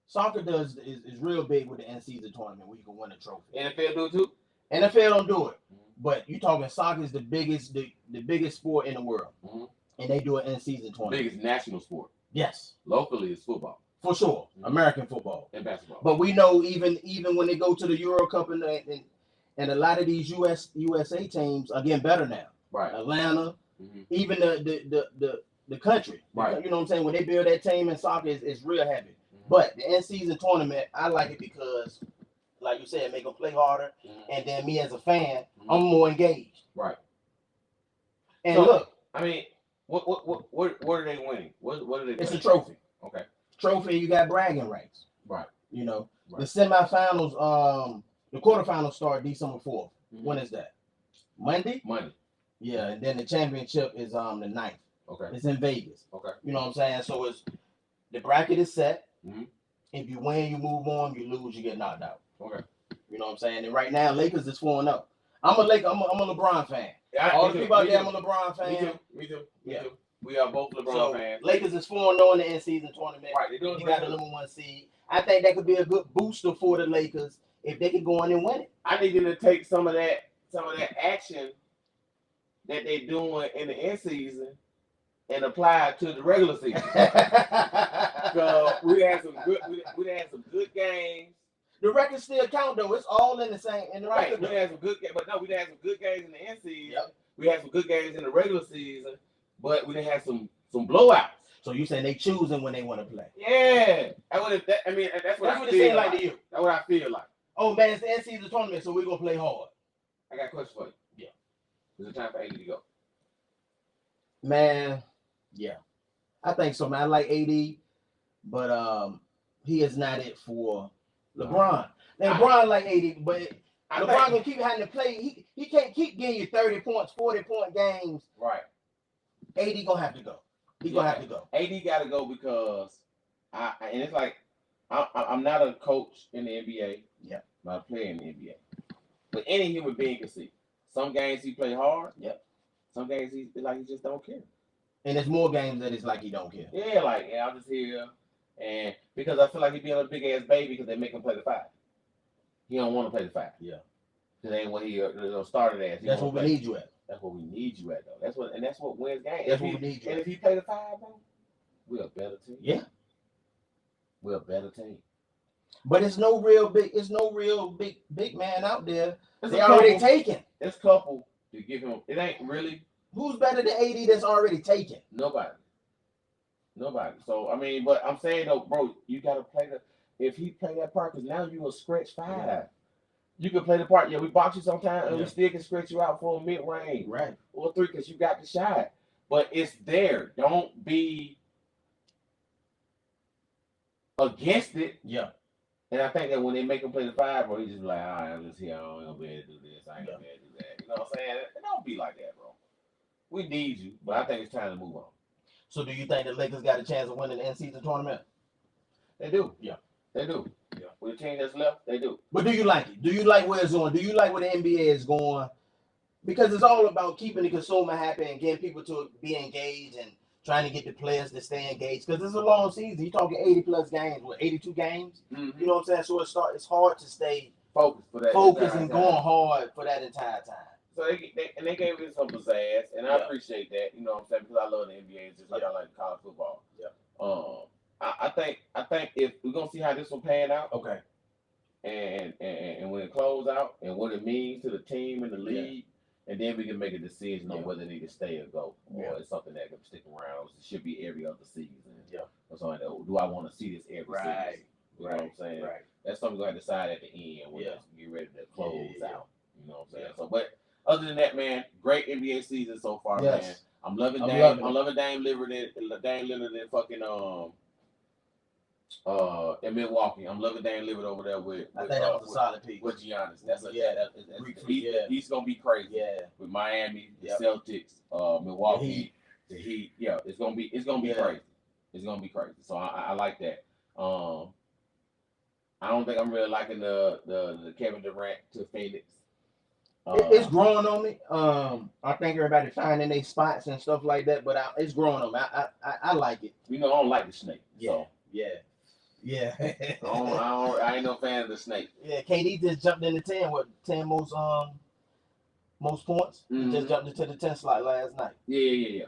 Soccer is real big with the in-season tournament where you can win a trophy. NFL do it too? NFL don't do it. Mm-hmm. But you talking soccer is the biggest sport in the world. Mm-hmm. And they do an in-season tournament. Biggest national sport. Yes. Locally it's football. For sure, American football and basketball. But we know even when they go to the Euro Cup and a lot of these USA teams are getting better now. Right, Atlanta, even the country. Right, you know what I'm saying. When they build that team in soccer, it's real heavy. But the in-season tournament, I like it because, like you said, make them play harder, and then me as a fan, I'm more engaged. Right. And so, look, I mean, what are they winning? What are they? It's a trophy. Okay. Trophy, you got bragging rights. Right. You know, the semifinals, the quarterfinals start December 4th. When is that? Monday? Monday. Yeah, and then the championship is the 9th. Okay. It's in Vegas. Okay. You know what I'm saying? So it's the bracket is set. Mm-hmm. If you win, you move on. You lose, you get knocked out. Okay. You know what I'm saying? And right now, Lakers is 4-0. I'm a LeBron fan. Yeah, all the people out there, I'm a LeBron fan. Me too. We are both LeBron fans. Lakers is 4-0 in the in-season tournament. Right, they got the number 1 seed. I think that could be a good booster for the Lakers if they can go in and win it. I need them to take some of that action that they're doing in the in-season and apply it to the regular season. So we had some good games. The records still count though. It's all in the same right. We had some good games, but no, we didn't have some good games in the in-season. Yep. We had some good games in the regular season. But we didn't have some blowouts. So you saying they choosing when they want to play? Yeah, that's what it seems like to you. That's what I feel like. Oh man, it's the in-season tournament, so we're gonna play hard. I got a question for you. Yeah. Is it time for AD to go? Man, yeah, I think so, man. I like AD, but he is not it for LeBron. Now LeBron like AD, but LeBron gonna keep having to play. He can't keep getting you 30 points, 40-point games. Right. AD gonna have to go. He gonna have to go. AD got to go because and it's like I'm not a coach in the NBA. Yeah. I'm not a player in the NBA. But any human being can see. Some games he play hard. Yep. Some games he just don't care. And there's more games that it's like he don't care. Yeah, like I'm just here, and because I feel like he being a big ass baby because they make him play the 5. He don't want to play the 5. Yeah. Because ain't what he started as. That's what we need you at. That's what we need you at, though. That's what wins games. That's what we need you and at. if he play the 5, though, we're a better team. Yeah. We're a better team. But it's no real big man out there. There's They a already couple- taken. There's a couple to give him. It ain't really Who's better than AD that's already taken? nobody. So I mean, but I'm saying though, bro, you gotta play if he play that part, because now you will stretch 5. Yeah. You can play the part. Yeah, we box you sometimes, and Yeah. we still can stretch you out for a mid range Right. or 3 because you got the shot. But it's there. Don't be against it. Yeah. And I think that when they make him play the 5, bro, he just be like, all right, let's see. I ain't gonna be able to do this. I ain't gonna be able to do that. You know what I'm saying? It don't be like that, bro. We need you, but I think it's time to move on. So do you think the Lakers got a chance of winning the in-season tournament? They do. Yeah. They do. Yeah. With the team that's left, they do. But do you like it? Do you like where it's going? Do you like where the NBA is going? Because it's all about keeping the consumer happy and getting people to be engaged and trying to get the players to stay engaged. Because it's a long season. You're talking 80-plus games, 82 games? Mm-hmm. You know what I'm saying? So it's hard to stay Focused for that. focused entire and time. going hard for that entire time. So they gave it some pizzazz, and I Yeah. appreciate that. You know what I'm saying? Because I love the NBA just like I like college football. Yeah. I think if we're gonna see how this one pan out, Okay. and when it close out and what it means to the team and the league, and then we can make a decision on Yeah. whether they need to stay or go, or Yeah. it's something that can stick around. It should be every other season. Yeah. Or something like that. Do I want to see this every season? You know what I'm saying? Right. That's something we're going to decide at the end when Yeah. we get ready to close Yeah. out. You know what I'm saying? Yeah. So, but other than that, man, great NBA season so far, Yes. man. I'm loving I'm Dame. loving I'm it. loving Dame Lillard in fucking in Milwaukee. I'm loving Dame Lillard over there with I think that was a solid piece. with Giannis. That's Greek freak, yeah. He's gonna be crazy. Yeah. With Miami, the Yep. Celtics, Milwaukee, The the Heat. Yeah, it's gonna be Yeah. crazy. It's gonna be crazy. So I like that. I don't think I'm really liking the Kevin Durant to Phoenix. It's growing on me. I think everybody finding their spots and stuff like that, but it's growing on me. I like it. You know, I don't like the snake. So Yeah. I ain't no fan of the snake. Yeah, KD just jumped into 10 most points. He Mhm. just jumped into the 10 slot last night. Yeah.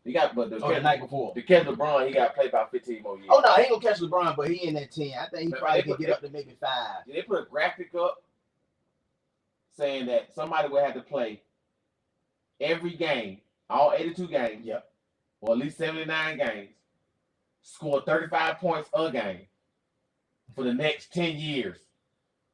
He got, but Or the night before. to catch LeBron, he got to play about 15 more years. Oh no, he ain't gonna catch LeBron, but he in that 10. I think he But probably they can put- get up to maybe 5. They put a graphic up saying that somebody would have to play every game, all 82 games, Yep. or at least 79 games, score 35 points a game for the next 10 years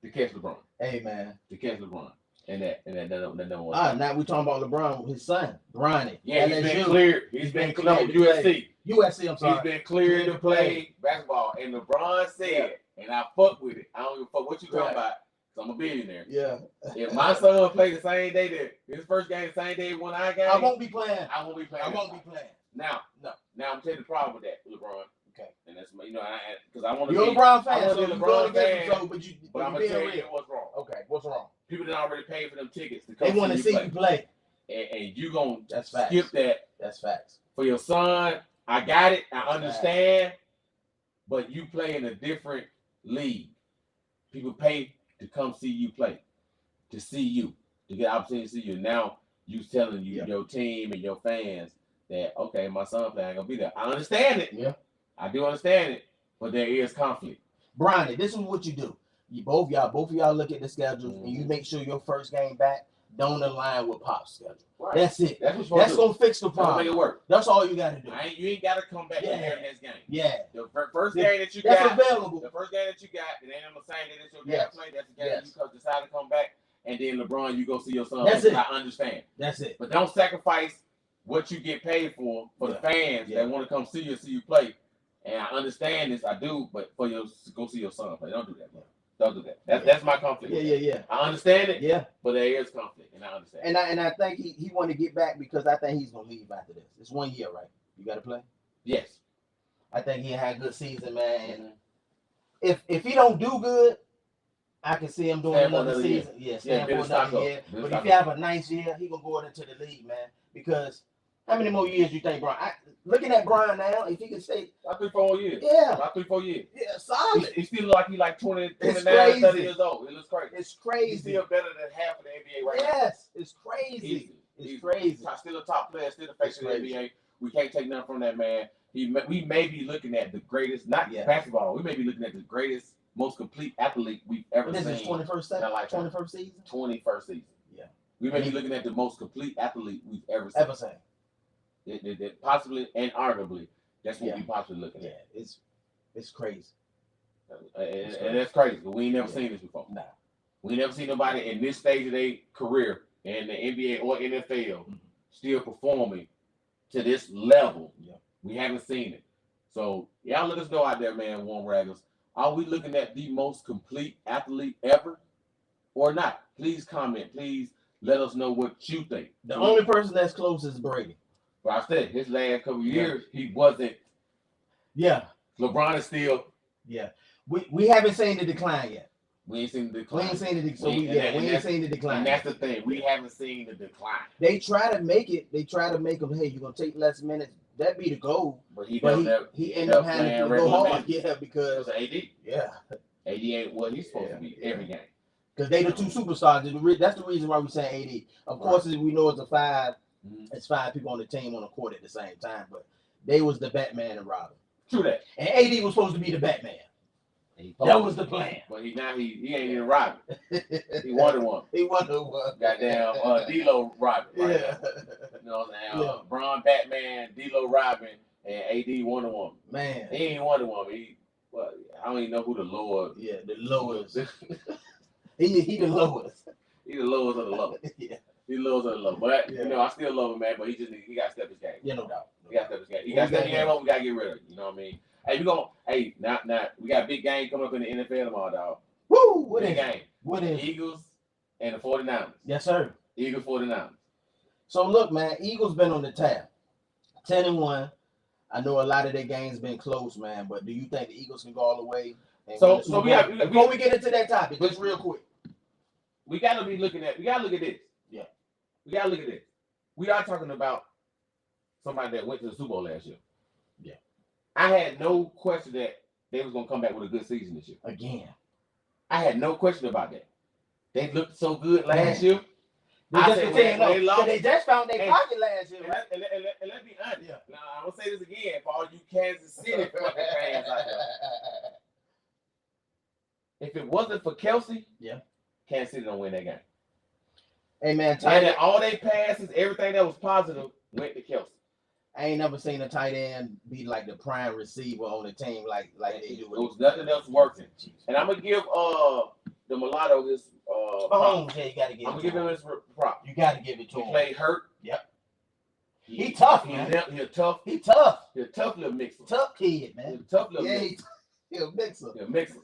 to catch LeBron. Hey man. To catch LeBron. And that number one. Now we talking about LeBron, his son, Bronny. Yeah, he's been LSU. cleared. He's been cleared. USC. USC, I'm sorry. He's been cleared to play basketball. And LeBron said, and I fuck with it. I don't give a fuck what you talking Right. about. Cause I'm a billionaire. Yeah. If my son played the same day that his first game, the same day he won our game, I won't be playing. I won't be playing. I won't be playing. Now, No. Now I'm telling you the problem with that, LeBron. Okay. And that's because I want to You're a be LeBron fan, I so want to you're be a going LeBron against him, fan. so, but But I'm you gonna tell being you real. what's wrong. Okay, what's wrong? People that already paid for them tickets to They come want to see you play. and you gonna That's facts. skip that That's facts. for your son. I got it. I That's understand. But you play in a different league. People pay to come see you play, to see you, to get opportunity to see you. Now you telling your team and your fans that okay, my son playing ain't gonna be there. I understand it. Yeah. I do understand it, but there is conflict. Bronny, this is what you do. Both of y'all look at the schedules and you make sure your first game back don't align with Pop's schedule. Right. That's it. That's That's gonna fix the That's gonna make problem. it work. That's all you gotta do. You ain't gotta come back Yeah. here next game. Yeah. The first game that you That's got, available. the first game that you got, it ain't on the same day that your Yes. dad played. That's the game Yes. you decide to come back, and then LeBron, you go see your son. That's it. I understand, That's it. but don't sacrifice what you get paid for the fans Yeah. that want to come see you play. And I understand this, I do, but go see your son play. Don't do that, bro. Don't do that. That's my conflict. Yeah. I understand it. Yeah. But there is conflict, and I understand. And I think he want to get back because I think he's gonna leave after this. It's 1 year, right? You got to play. Yes. I think he had a good season, man. And if he don't do good, I can see him doing another season. Yeah, stand for another year. But if he have a nice year, he gonna go into the league, man. Because how many more years you think, Brian? Looking at Brian now, if he can stay about 3-4 years. Yeah. About 3-4 years. Yeah, solid. He still look like he like 29, 30 years old. It looks crazy. It's crazy. He's still better than half of the NBA right now. Yes, it's crazy. It's crazy. Still a top player, still the face of the NBA. We can't take nothing from that man. We may be looking at the greatest, not basketball. We may be looking at the greatest, most complete athlete we've ever seen. This is 21st season? 21st season. Yeah. We may be looking at the most complete athlete we've ever seen. It possibly and arguably, that's what we possibly looking at. It's crazy. And that's crazy. We ain't never seen this before. Nah. We ain't never seen nobody in this stage of their career in the NBA or NFL still performing to this level. Yeah. We haven't seen it. So y'all let us know out there, man, Warm Raggers. Are we looking at the most complete athlete ever or not? Please comment. Please let us know what you think. The only person that's close is Brady. But I said his last couple of years, he wasn't. Yeah. LeBron is still. Yeah. We haven't seen the decline yet. We ain't seen the decline. We ain't seen the decline. And that's the thing. We haven't seen the decline. They try to make it. They try to make him, hey, you're going to take less minutes. That'd be the goal. But he ended up having to go hard. Yeah, because. AD. Yeah. AD ain't what he's supposed to be every game. Because they the two superstars. That's the reason why we're saying AD. Of course, we know it's a five. It's 5 people on the team on the court at the same time. But they was the Batman and Robin. True that. And AD was supposed to be the Batman. That was the plan. But he ain't even Robin. He Wonder Woman. He Wonder Woman. Goddamn D-Lo Robin. Right Yeah. now. You know what I'm saying? Bron Batman, D-Lo Robin, and AD Wonder Woman. Man. He ain't Wonder Woman. I don't even know who the Lord. Yeah, the lowest. he the lowest. He the lowest of the low. Yeah. He the lowest of the low. But you know, I still love him, man. But he got to step his game. Yeah, no doubt. He got to step his game. He got to step his game up. We got to get rid of it. You know what I mean? Hey, now we got a big game coming up in the NFL tomorrow, dog. Woo! What big is game? What is Eagles and the 49ers. Yes, sir. Eagles 49ers. So look, man, Eagles been on the tab. 10-1. I know a lot of their games been close, man. But do you think the Eagles can go all the way? So before we get into that topic, just real quick, we gotta look at this. Yeah. We gotta look at this. We are talking about somebody that went to the Super Bowl last year. Yeah. I had no question that they was gonna come back with a good season this year. Again. I had no question about that. They looked so good last year. They just found their pocket last year. And let's be honest. Yeah. Now I'm gonna say this again for all you Kansas City fucking fans out there. If it wasn't for Kelsey, Kansas City don't win that game. Hey man, and all they passes, everything that was positive went to Kelsey. I ain't never seen a tight end be like the prime receiver on the team like they do. There was nothing else working. And I'm gonna give the mulatto his yeah, you gotta give. I'm gonna give him his prop. You gotta give it to him. He played hurt. Yep. He tough, man. He tough. He tough. He a tough little mixer. Tough kid, man. He a tough little mixer. He a mixer. He a mixer.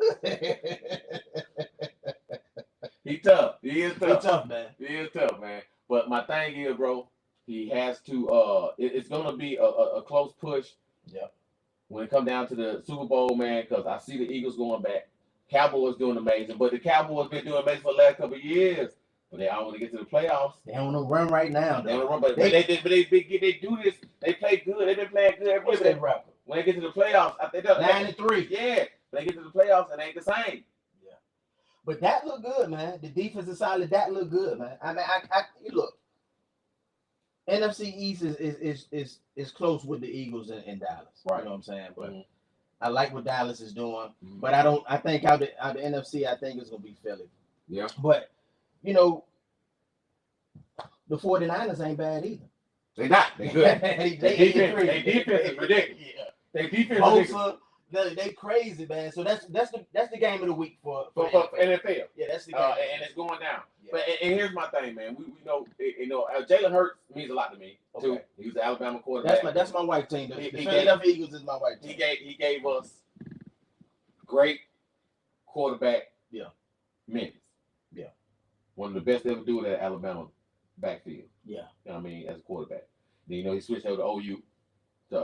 He tough. He is tough. He tough, man. He is tough, man. But my thing is, bro, he has to. It's gonna be a close push. Yep. When it comes down to the Super Bowl, man, because I see the Eagles going back. Cowboys doing amazing, but the Cowboys been doing amazing for the last couple of years. But they all want to get to the playoffs. They on a run right now. They on a run, but they do this. They play good. They've been playing good every year. When they get to the playoffs, they 9-3. Yeah, when they get to the playoffs, it ain't the same. Yeah, but that look good, man. The defensive side, that look good, man. I mean, I look. NFC East is close with the Eagles and Dallas. Right. You know what I'm saying? But I like what Dallas is doing. But I think out the NFC, I think it's gonna be Philly. Yeah. But you know, the 49ers ain't bad either. They not. They good. they defense is ridiculous. Yeah. They defense is ridiculous. They crazy, man. So that's the game of the week for NFL. Yeah, that's the game. And it's going down. But and here's my thing, man. We know Jalen Hurts means a lot to me too. Okay. He was the Alabama quarterback. That's my white team. The He Philadelphia Eagles is my white team. He gave us great quarterback minutes. Yeah. One of the best to ever do it at Alabama backfield. Yeah. You know what I mean, as a quarterback. Then he switched over to OU to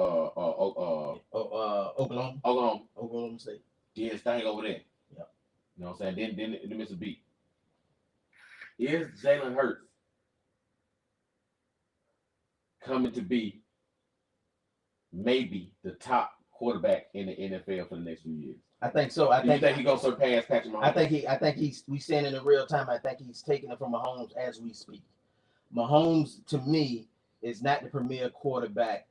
Oklahoma State. Did his thing over there. Yeah. You know what I'm saying? Then miss a beat. Is Jalen Hurts coming to be maybe the top quarterback in the NFL for the next few years? I think so. I think he's gonna surpass Patrick Mahomes. I think we saying in the real time. I think he's taking it from Mahomes as we speak. Mahomes, to me, is not the premier quarterback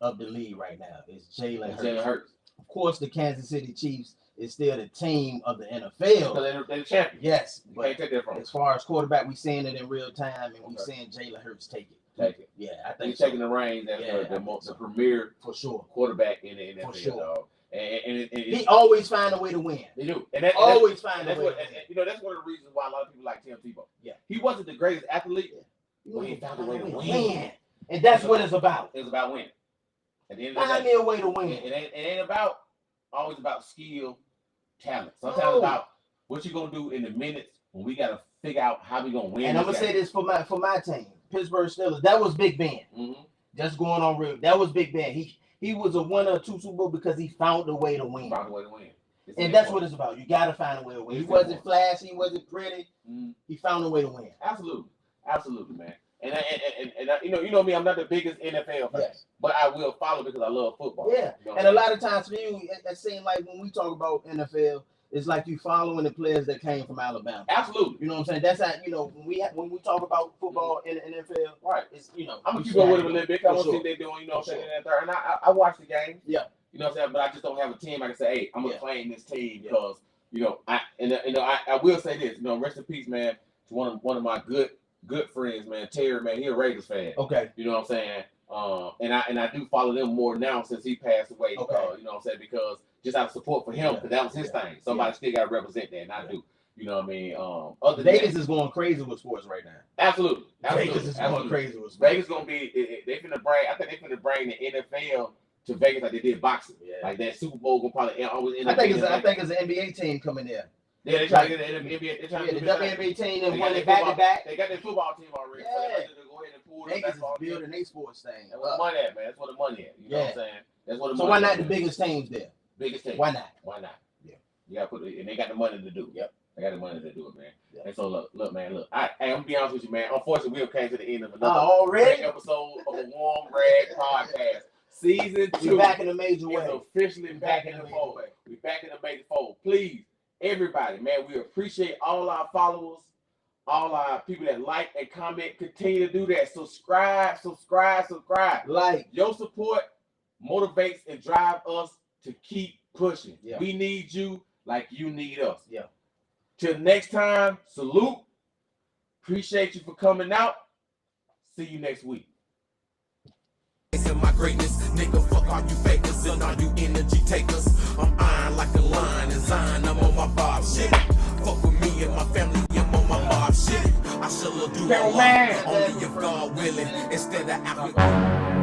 of the league right now. It's Jalen Hurts. Of course, the Kansas City Chiefs is still the team of the NFL. So they're the champion. Yes, but can't take that from as far as quarterback, we seeing it in real time, and we seeing Jalen Hurts take it. Yeah, I think he's taking the reins as the premier for sure quarterback in the NFL. For sure. Dog. And he always find a way to win. They do. And always find a way. That's one of the reasons why a lot of people like Tim Tebow. Yeah. He wasn't the greatest athlete, but he found a way to win. And that's what it's about. It's about winning. At the end of the day, find me a way to win. It ain't always about skill, talent. Sometimes it's about what you're gonna do in the minutes when we gotta figure out how we gonna win. And I'm gonna say this for my team, Pittsburgh Steelers. That was Big Ben. Mm-hmm. Just going on real. That was Big Ben. He was a winner of 2 Super Bowls because he found a way to win. And that's what it's about. You gotta find a way to win. He wasn't flashy, he wasn't pretty. Mm-hmm. He found a way to win. Absolutely, man. And you know me, I'm not the biggest NFL fan, but I will follow because I love football. Yeah, you know and a lot of times for you, it seems like when we talk about NFL, it's like you following the players that came from Alabama. Absolutely, you know what I'm saying. That's how when we talk about football in the NFL, right? It's I'm gonna keep going with them a little bit. I want to see what they're doing. You know what I'm saying? And I watch the game. Yeah, you know what I'm saying. But I just don't have a team. I can say, hey, I'm gonna claim this team because I will say this. Rest in peace, man. To one of my good friends, man. Terry, man, he a Raiders fan. Okay. You know what I'm saying? And I do follow them more now since he passed away. Okay. You know what I'm saying? Because just out of support for him, because that was his thing. Somebody still got to represent that, and I do. You know what I mean? Vegas is going crazy with sports right now. Absolutely. Vegas is going crazy with sports. Vegas gonna be. They finna bring. I think they finna bring the NFL to Vegas like they did boxing. Yeah. Like that Super Bowl gonna probably always end up. I think it's an NBA team coming there. Yeah, they trying to get the NBA. They trying to get the WNBA team and won it back to back. They got their football team already. Yeah. So they go ahead and pull Vegas is building their sports thing. That's where the money at, man. That's where the money at. You know what I'm saying? That's what the money. So why not the biggest teams there? Biggest team. Why not? Yeah. You gotta put it, and they got the money to do it. Yep. They got the money to do it, man. Yep. And so look, man. I'm gonna be honest with you, man. Unfortunately, we came to the end of another great episode of the Warm Rag Podcast. Season 2. We're back in a major way. Officially back in the fold. We're back in the major fold. Please. Everybody, man, we appreciate all our followers, all our people that like and comment. Continue to do that. Subscribe. Like, your support motivates and drives us to keep pushing. Yeah. We need you like you need us. Yeah. Till next time, salute. Appreciate you for coming out. See you next week. My greatness, nigga, fuck all you fakers and all you energy takers. I'm iron like a lion and Zion, I'm on my Bob shit. Fuck with me and my family, I'm on my Bob shit. I shall do a lot, only if God willing, instead of Africa.